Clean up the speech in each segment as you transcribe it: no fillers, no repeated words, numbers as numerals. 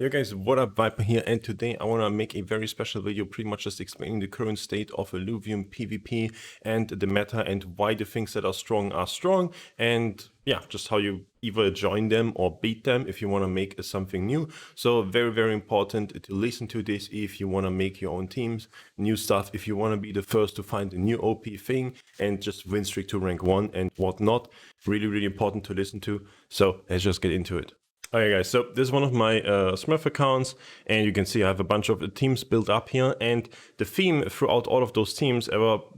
Hey guys, what up, Viper here, and today I want to make a very special video pretty much just explaining the current state of Illuvium PvP and the meta and why the things that are strong, and yeah, just how you either join them or beat them if you want to make something new. So very important to listen to this if you want to make your own teams, new stuff, if you want to be the first to find a new OP thing and just win streak to rank 1 and whatnot. Really important to listen to. So let's just get into it. Okay guys, so this is one of my Smurf accounts, and you can see I have a bunch of teams built up here, and the theme throughout all of those teams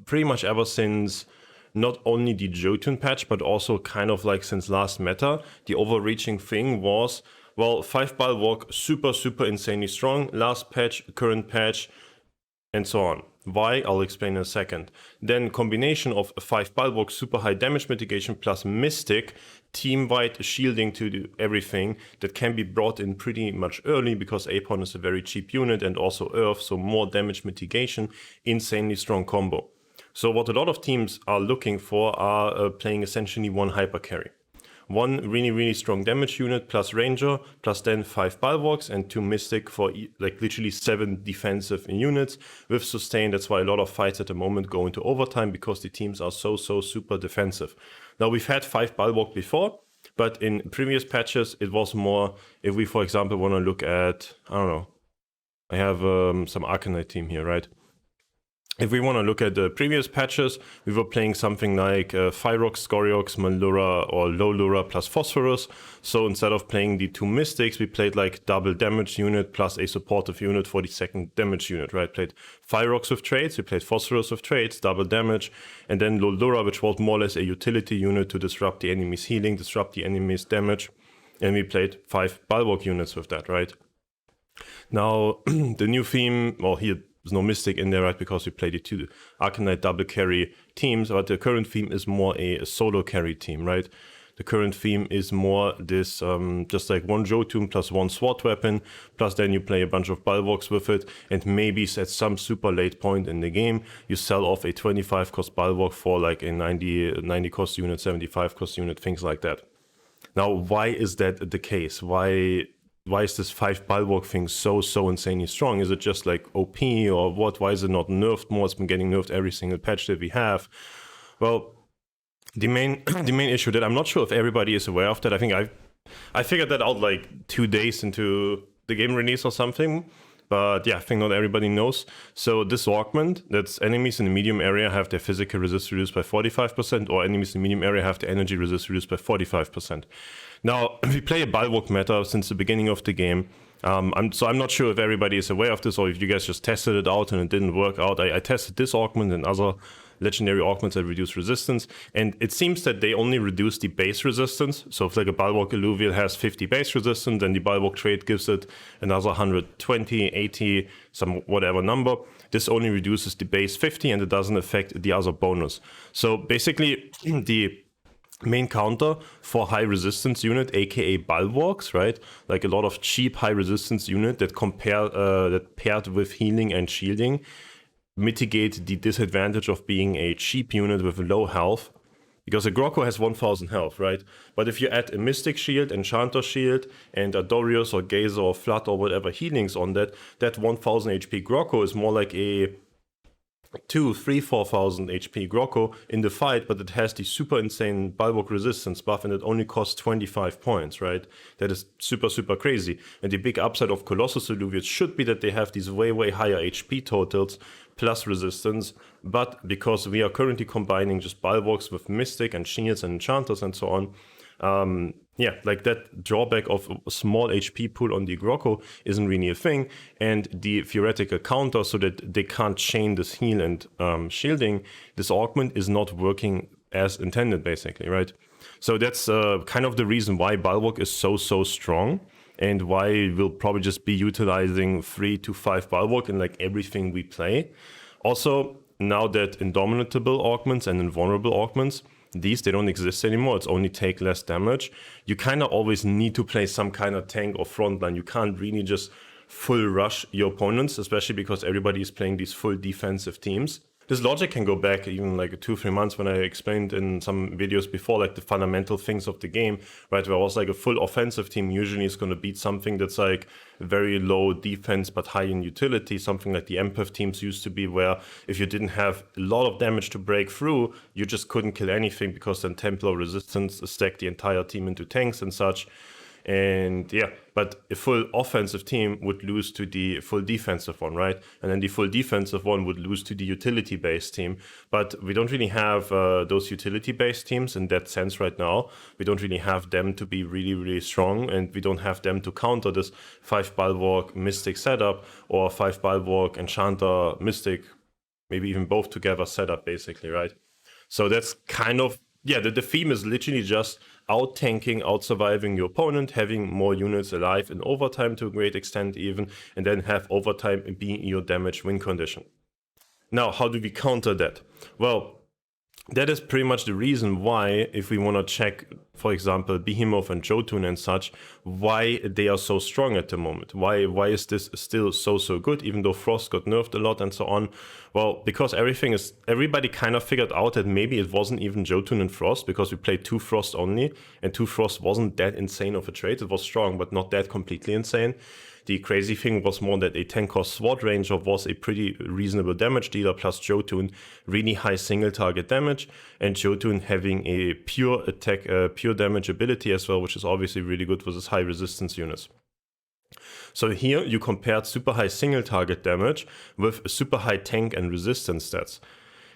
pretty much ever since not only the Jotun patch, but also kind of like since last meta, the overreaching thing was, well, 5 BWalk super insanely strong, last patch, current patch, and so on. Why? I'll explain in a second. Then combination of 5 BWalk super high damage mitigation plus Mystic, team-wide shielding to do everything that can be brought in pretty much early because Apon is a very cheap unit and also Earth, so more damage mitigation, insanely strong combo. So what a lot of teams are looking for are playing essentially one hyper carry. One really strong damage unit plus Ranger, plus then 5 BWalks and 2 Mystic for like literally 7 defensive units with sustain. That's why a lot of fights at the moment go into overtime, because the teams are so super defensive. Now we've had 5 BWalk before, but in previous patches it was more, if we for example want to look at, I don't know, I have some Arcanite team here, right? If we want to look at the previous patches, we were playing something like Fyrox, Scoriox, Malura, or Lolura plus Phosphorus. So instead of playing the 2 Mystics, we played like double damage unit plus a supportive unit for the second damage unit, right? Played Fyrox with trades, we played Phosphorus with trades, double damage, and then Lolura, which was more or less a utility unit to disrupt the enemy's healing, disrupt the enemy's damage, and we played 5 BWalk units with that, right? Now, the new theme, well, here, there's no Mystic in there, right, because we played the 2 Arcanite double carry teams, but the current theme is more a solo carry team, right? The current theme is more this, just like 1 Jotun plus 1 SWAT weapon, plus then you play a bunch of BWalks with it, and maybe at some super late point in the game, you sell off a 25 cost BWalk for like a 90 cost unit, 75 cost unit, things like that. Now, why is that the case? Why is this 5 BWalk thing so insanely strong? Is it just like OP or what? Why is it not nerfed more? It's been getting nerfed every single patch that we have. Well, the main issue that I'm not sure if everybody is aware of that. I think I figured that out like 2 days into the game release or something. But yeah, I think not everybody knows. So this augment, that's enemies in the medium area have their physical resist reduced by 45%, or enemies in the medium area have their energy resist reduced by 45%. Now, we play a BWalk meta since the beginning of the game. I'm not sure if everybody is aware of this, or if you guys just tested it out and it didn't work out. I tested this augment and other legendary augments that reduce resistance, and it seems that they only reduce the base resistance. So if like a BWalk Illuvium has 50 base resistance, then the BWalk trait gives it another 120, 80, some whatever number. This only reduces the base 50 and it doesn't affect the other bonus. So basically the main counter for high resistance unit, aka BWalks, right? Like a lot of cheap high resistance unit that paired with healing and shielding mitigate the disadvantage of being a cheap unit with low health, because a Grokko has 1000 health, right? But if you add a Mystic Shield, Enchanter Shield, and a Dorius or Gazer or Flood or whatever healings on that 1000 HP Grokko is more like a 2, 3, 4000 HP Grokko in the fight, but it has the super insane BWalk resistance buff and it only costs 25 points, right? That is super crazy. And the big upside of Colossus Illuviums should be that they have these way higher HP totals plus resistance, but because we are currently combining just BWalks with Mystic and Shields and Enchanters and so on, yeah, like that drawback of a small HP pool on the Grokko isn't really a thing, and the theoretical counter so that they can't chain this heal and shielding, this augment is not working as intended, basically, right? So that's kind of the reason why BWalk is so strong, and why we'll probably just be utilizing 3 to 5 BWalk in like everything we play. Also, now that indomitable augments and invulnerable augments, they don't exist anymore, it's only take less damage. You kind of always need to play some kind of tank or frontline. You can't really just full rush your opponents, especially because everybody is playing these full defensive teams. this logic can go back even like 2-3 months when I explained in some videos before, like the fundamental things of the game, right? Where I was like a full offensive team usually is going to beat something that's like very low defense but high in utility, something like the empath teams used to be, where if you didn't have a lot of damage to break through, you just couldn't kill anything because then Templar resistance stacked the entire team into tanks and such. And yeah, but a full offensive team would lose to the full defensive one, right? And then the full defensive one would lose to the utility-based team. But we don't really have those utility-based teams in that sense right now. We don't really have them to be really, really strong, and we don't have them to counter this 5 Bulwark Mystic setup or 5 Bulwark Enchanter Mystic, maybe even both together setup, basically, right? So that's kind of, yeah, the theme is literally just out-tanking, out-surviving your opponent, having more units alive in overtime to a great extent even, and then have overtime being your damage win condition. Now, how do we counter that? Well, that is pretty much the reason why, if we want to check, for example, Behemoth and Jotun and such, why they are so strong at the moment. Why is this still so good, even though Frost got nerfed a lot and so on? Well, because everybody kind of figured out that maybe it wasn't even Jotun and Frost, because we played 2 Frost only, and 2 Frost wasn't that insane of a trait. It was strong, but not that completely insane. The crazy thing was more that a 10-cost SWAT Ranger was a pretty reasonable damage dealer, plus Jotun really high single target damage, and Jotun having a pure attack, pure damage ability as well, which is obviously really good versus high resistance units. So here you compared super high single target damage with super high tank and resistance stats.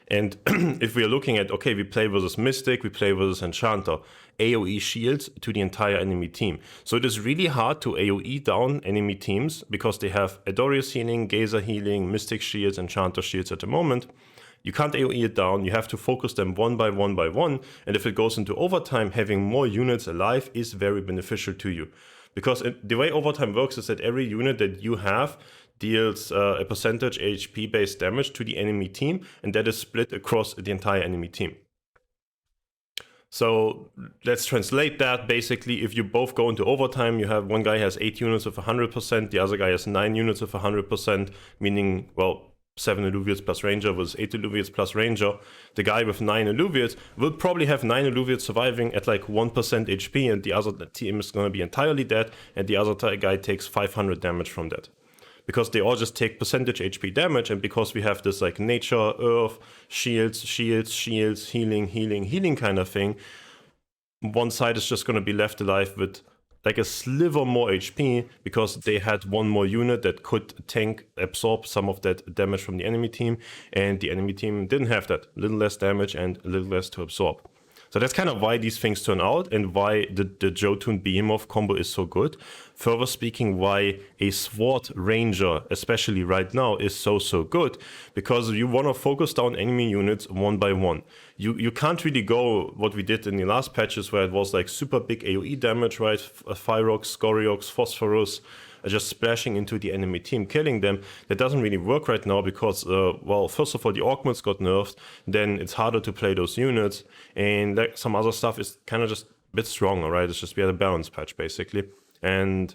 And if we are looking at, okay, we play versus Mystic, we play versus Enchanter, AoE shields to the entire enemy team. So it is really hard to AoE down enemy teams because they have Adorius healing, Gazer healing, Mystic shields, Enchanter shields at the moment. You can't AoE it down, you have to focus them one by one by one, and if it goes into overtime, having more units alive is very beneficial to you. Because the way overtime works is that every unit that you have deals a percentage HP based damage to the enemy team, and that is split across the entire enemy team. So let's translate that. Basically, if you both go into overtime, you have one guy has 8 units of 100%, the other guy has 9 units of 100%, meaning, well, 7 Illuviates plus Ranger was 8 Illuviates plus Ranger. The guy with 9 Illuviates will probably have 9 Illuviates surviving at like 1% HP, and the other team is going to be entirely dead, and the other guy takes 500 damage from that. Because they all just take percentage HP damage, and because we have this like nature, earth, shields, healing kind of thing, one side is just going to be left alive with like a sliver more HP because they had one more unit that could absorb some of that damage from the enemy team, and the enemy team didn't have that. A little less damage and a little less to absorb. So that's kind of why these things turn out and why the Jotun Behemoth combo is so good. Further speaking, why a SWAT Ranger, especially right now, is so good, because you want to focus down enemy units one by one. You can't really go what we did in the last patches where it was like super big AoE damage, right? Fyrox, Scoriox, Phosphorus, just splashing into the enemy team, killing them. That doesn't really work right now because, well, first of all, the Ornaments got nerfed, then it's harder to play those units, and like some other stuff is kind of just a bit stronger, right? It's just we had a balance patch, basically. And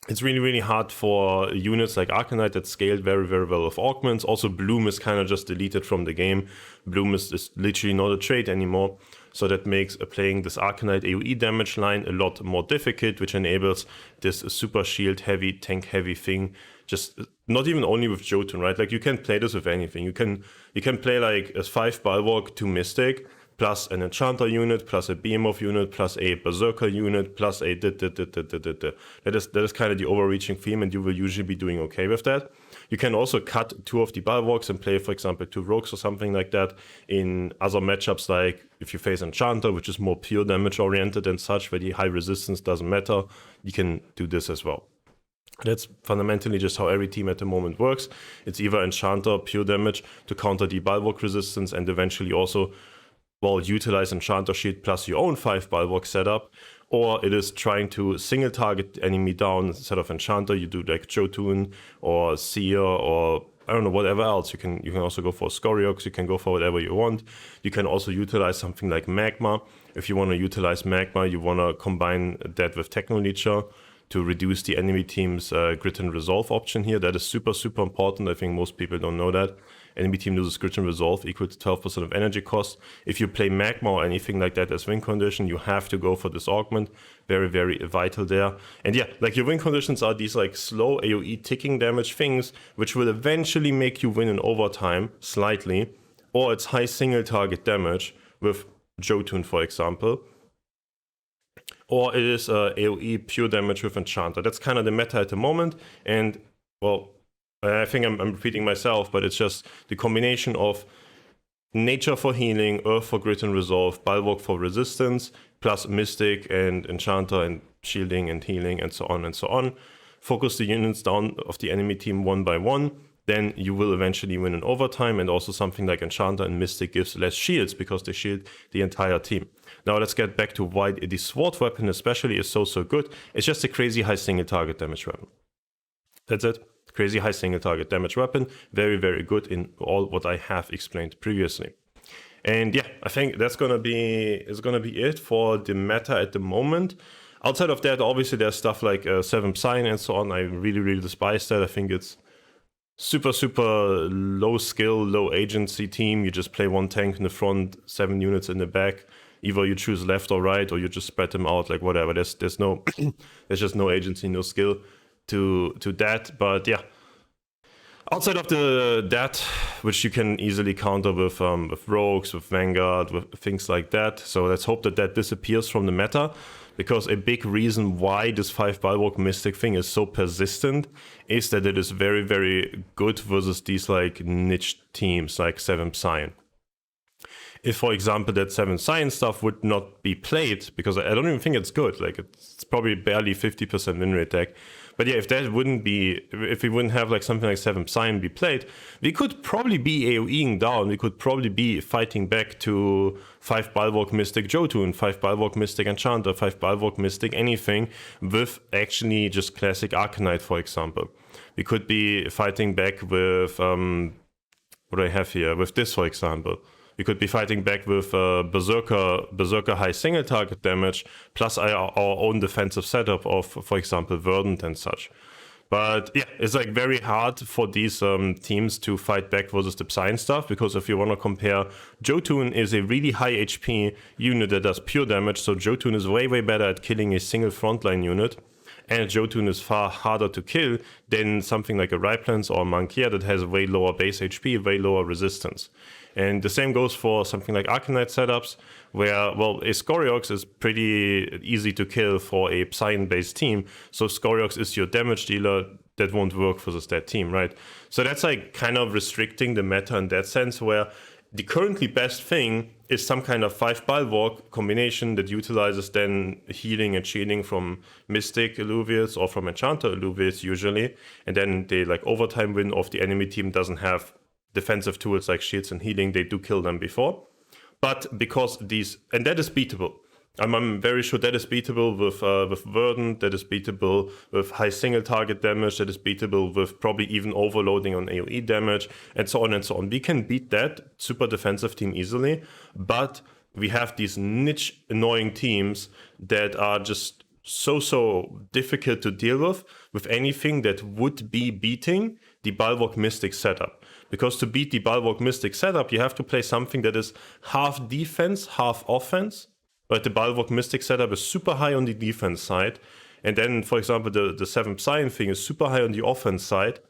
it's really hard for units like Arcanite that scaled very well with Augments. Also, Bloom is kind of just deleted from the game. Bloom is literally not a trait anymore. So that makes playing this Arcanite AoE damage line a lot more difficult, which enables this super shield heavy, tank heavy thing. Just not even only with Jotun, right? Like you can play this with anything. You can play like a 5 Bulwark, 2 Mystic, plus an Enchanter unit, plus a Behemoth unit, plus a Berserker unit, plus a That is kind of the overreaching theme, and you will usually be doing okay with that. You can also cut 2 of the Bulwarks and play, for example, 2 Rogues or something like that in other matchups, like if you face Enchanter, which is more pure damage oriented and such, where the high resistance doesn't matter, you can do this as well. That's fundamentally just how every team at the moment works. It's either Enchanter, pure damage to counter the Bulwark resistance, and eventually also, well, utilize Enchanter Shield plus your own 5 Bulwark setup, or it is trying to single target the enemy down. Instead of Enchanter, you do like Jotun or Seer or I don't know, whatever else. You can also go for Scoriox, you can go for whatever you want. You can also utilize something like Magma. If you want to utilize Magma, you want to combine that with Techno Leecher to reduce the enemy team's grit and resolve option here. That is super, super important. I think most people don't know that. Enemy team loses grit and resolve equal to 12% of energy cost. If you play magma or anything like that as win condition, you have to go for this augment. Very, very vital there. And yeah, like your win conditions are these like slow AoE ticking damage things, which will eventually make you win in overtime slightly, or it's high single target damage with Jotun, for example. Or it is AoE pure damage with Enchanter. That's kind of the meta at the moment. And well, I think I'm repeating myself, but it's just the combination of Nature for healing, Earth for grit and resolve, BWalk for resistance, plus Mystic and Enchanter and shielding and healing and so on and so on. Focus the units down of the enemy team one by one, then you will eventually win in overtime. And also something like Enchanter and Mystic gives less shields because they shield the entire team. Now let's get back to why the SWAT weapon especially is so good. It's just a crazy high single target damage weapon. That's it. Crazy high single target damage weapon. Very, very good in all what I have explained previously. And yeah, I think that's gonna be it for the meta at the moment. Outside of that, obviously there's stuff like 7 Sign and so on. I really, really despise that. I think it's super, super low skill, low agency team. You just play 1 tank in the front, 7 units in the back. Either you choose left or right, or you just spread them out, like whatever. There's no, there's just no agency, no skill to that. But yeah, outside of that, which you can easily counter with rogues, with Vanguard, with things like that. So let's hope that that disappears from the meta, because a big reason why this 5 BWalk-Mystic thing is so persistent is that it is very, very good versus these like niche teams like 7 Sign. If, for example, that 7 Sign stuff would not be played, because I don't even think it's good, like it's probably barely 50% win rate deck. But yeah, if that wouldn't be, if we wouldn't have like something like 7 Sign be played, we could probably be AoEing down, we could probably be fighting back to 5 BWalk-Mystic Jotun, 5 BWalk-Mystic Enchanter, 5 BWalk-Mystic anything, with actually just classic Arcanite, for example. We could be fighting back with, what do I have here, with this, for example. We could be fighting back with Berserker high single target damage, plus our own defensive setup of, for example, Verdant and such. But yeah, it's like very hard for these teams to fight back versus the Psy stuff, because if you want to compare, Jotun is a really high HP unit that does pure damage, so Jotun is way, way better at killing a single frontline unit. And Jotun is far harder to kill than something like a Ryplans or a Mankia that has way lower base HP, way lower resistance. And the same goes for something like Arcanite setups, where, well, a Scoriox is pretty easy to kill for a Psy-based team. So Scoriox is your damage dealer. That won't work versus that team, right? So that's like kind of restricting the meta in that sense, where the currently best thing is some kind of 5 BWalk combination that utilizes then healing and shielding from Mystic Illuvius or from Enchanter Illuvius usually. And then they like overtime win if the enemy team doesn't have defensive tools like shields and healing, they do kill them before. But because these, and that is beatable. I'm very sure that is beatable with Verdant, that is beatable with high single target damage, that is beatable with probably even overloading on AoE damage, and so on and so on. We can beat that super defensive team easily, but we have these niche annoying teams that are just so difficult to deal with anything that would be beating the BWalk-Mystic setup. Because to beat the BWalk-Mystic setup, you have to play something that is half defense, half offense. But the BWalk-Mystic setup is super high on the defense side. And then, for example, the 7 Psy thing is super high on the offense side.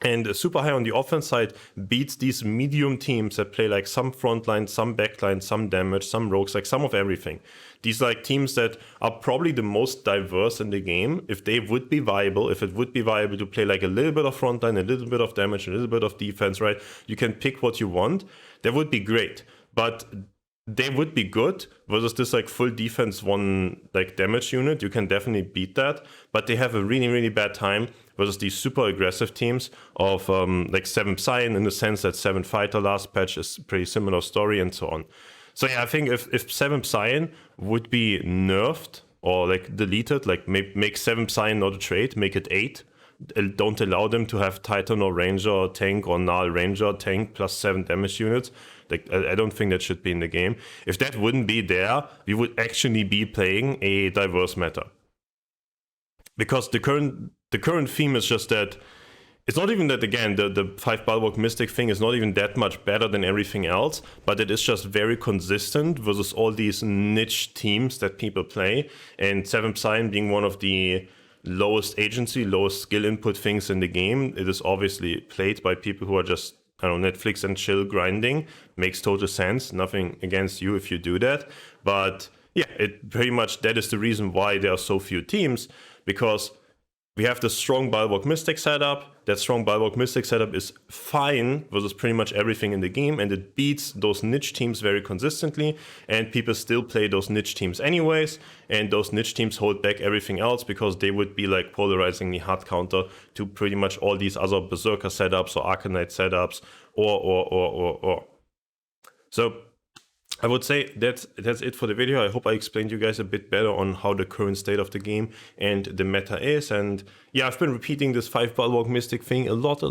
And super high on the offense side beats these medium teams that play like some frontline, some backline, some damage, some rogues, like some of everything. These like teams that are probably the most diverse in the game. If they would be viable, if it would be viable to play like a little bit of frontline, a little bit of damage, a little bit of defense, right? You can pick what you want. That would be great. But they would be good versus this like full defense one like damage unit. You can definitely beat that, but they have a really, really bad time versus these super aggressive teams of like 7 Psy, in the sense that 7 Fighter last patch is pretty similar story and so on. So yeah, I think if 7 Psy would be nerfed or like deleted, like make 7 Psy not a trait, make it 8. Don't allow them to have Titan or Ranger or Tank or Null Ranger Tank plus 7 damage units. Like, I don't think that should be in the game. If that wouldn't be there, we would actually be playing a diverse meta. because the current theme is just that it's not even that, again, the 5 BWalk-Mystic thing is not even that much better than everything else, but it is just very consistent versus all these niche teams that people play. And 7 Psion being one of the lowest agency, lowest skill input things in the game, it is obviously played by people who are just, I don't know, Netflix and chill grinding. Makes total sense. Nothing against you if you do that. But yeah, it pretty much, that is the reason why there are so few teams, because we have the strong BWalk-Mystic setup. That strong BWalk-Mystic setup is fine versus pretty much everything in the game, and it beats those niche teams very consistently, and people still play those niche teams anyways, and those niche teams hold back everything else because they would be like polarizing the hard counter to pretty much all these other Berserker setups or Arcanite setups or. So I would say that's it for the video. I hope I explained you guys a bit better on how the current state of the game and the meta is. And yeah, I've been repeating this 5 BWalk-Mystic thing a lot.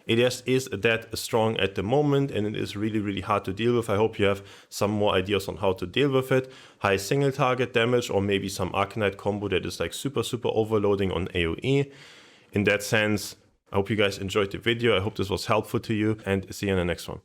It just is that strong at the moment, and it is really hard to deal with. I hope you have some more ideas on how to deal with it. High single target damage, or maybe some Arcanite combo that is like super overloading on AoE. In that sense, I hope you guys enjoyed the video. I hope this was helpful to you, and see you in the next one.